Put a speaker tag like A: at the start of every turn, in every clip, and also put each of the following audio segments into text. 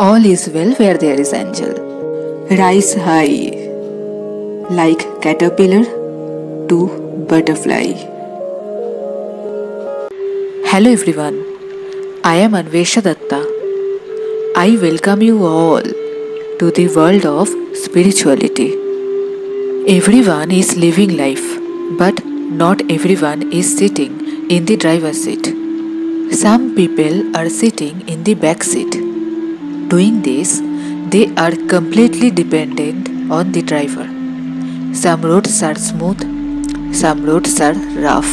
A: All is well where there is angel. Rise high, like caterpillar to butterfly. Hello everyone, I am Anvesha Datta. I welcome you all to the world of spirituality. Everyone is living life, but not everyone is sitting in the driver's seat. Some people are sitting in the back seat. Doing this, they are completely dependent on the driver. Some roads are smooth, some roads are rough.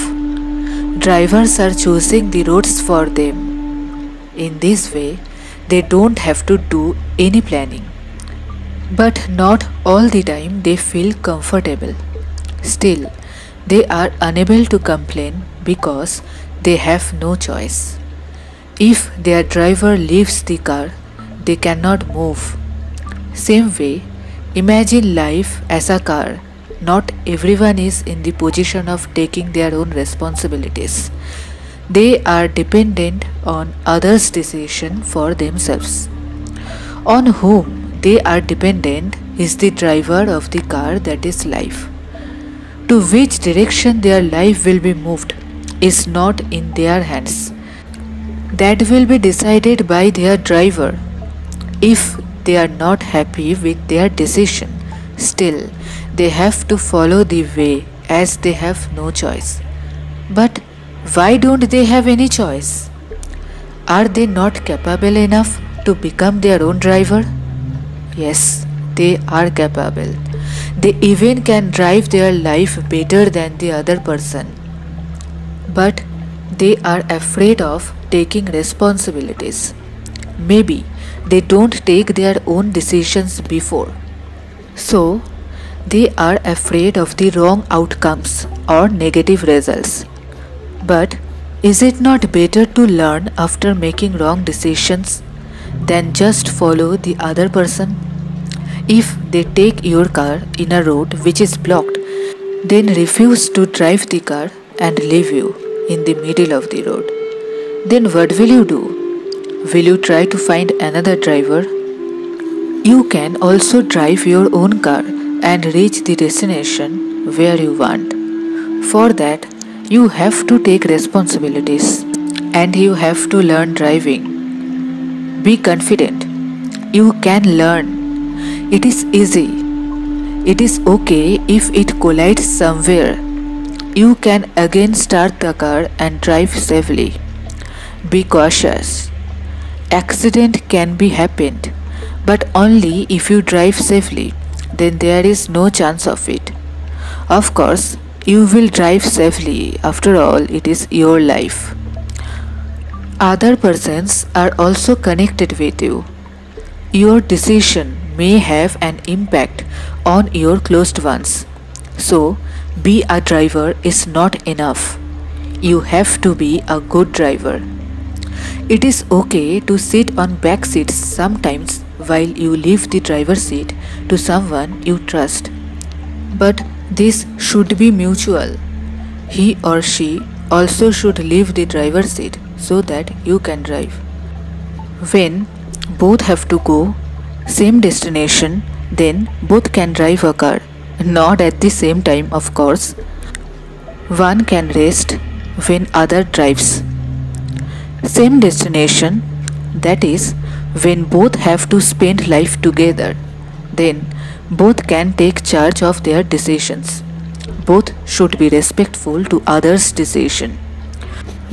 A: Drivers are choosing the roads for them. In this way, they don't have to do any planning. But not all the time they feel comfortable. Still, they are unable to complain because they have no choice. If their driver leaves the car, they cannot move. Same way, imagine life as a car. Not everyone is in the position of taking their own responsibilities. They are dependent on others' decision for themselves. On whom they are dependent is the driver of the car, that is life. To which direction their life will be moved is not in their hands. That will be decided by their driver. If they are not happy with their decision, still they have to follow the way as they have no choice. But why don't they have any choice? Are they not capable enough to become their own driver? Yes, they are capable. They even can drive their life better than the other person. But they are afraid of taking responsibilities. Maybe they don't take their own decisions before. So, they are afraid of the wrong outcomes or negative results. But is it not better to learn after making wrong decisions than just follow the other person? If they take your car in a road which is blocked, then refuse to drive the car and leave you in the middle of the road, then what will you do? Will you try to find another driver? You can also drive your own car and reach the destination where you want. For that, you have to take responsibilities and you have to learn driving. Be confident. You can learn. It is easy. It is okay if it collides somewhere. You can again start the car and drive safely. Be cautious. Accident can be happened, but only if you drive safely, then there is no chance of it. Of course, you will drive safely, after all it is your life. Other persons are also connected with you. Your decision may have an impact on your closed ones. So, be a driver is not enough. You have to be a good driver. It is okay to sit on back seats sometimes while you leave the driver's seat to someone you trust. But this should be mutual. He or she also should leave the driver's seat so that you can drive. When both have to go same destination, then both can drive a car. Not at the same time, of course. One can rest when other drives. Same destination, that is, when both have to spend life together, then both can take charge of their decisions. Both should be respectful to others' decision.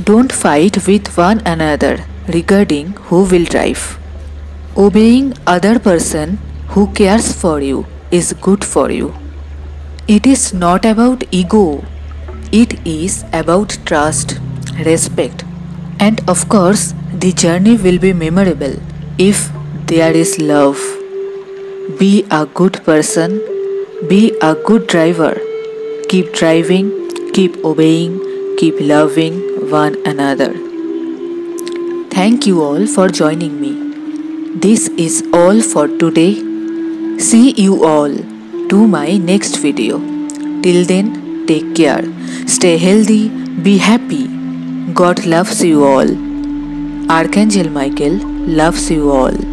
A: Don't fight with one another regarding who will drive. Obeying other person who cares for you is good for you. It is not about ego. It is about trust, respect. And of course, the journey will be memorable if there is love. Be a good person. Be a good driver. Keep driving, keep obeying, keep loving one another. Thank you all for joining me. This is all for today. See you all to my next video. Till then, take care. Stay healthy, be happy. God loves you all. Archangel Michael loves you all.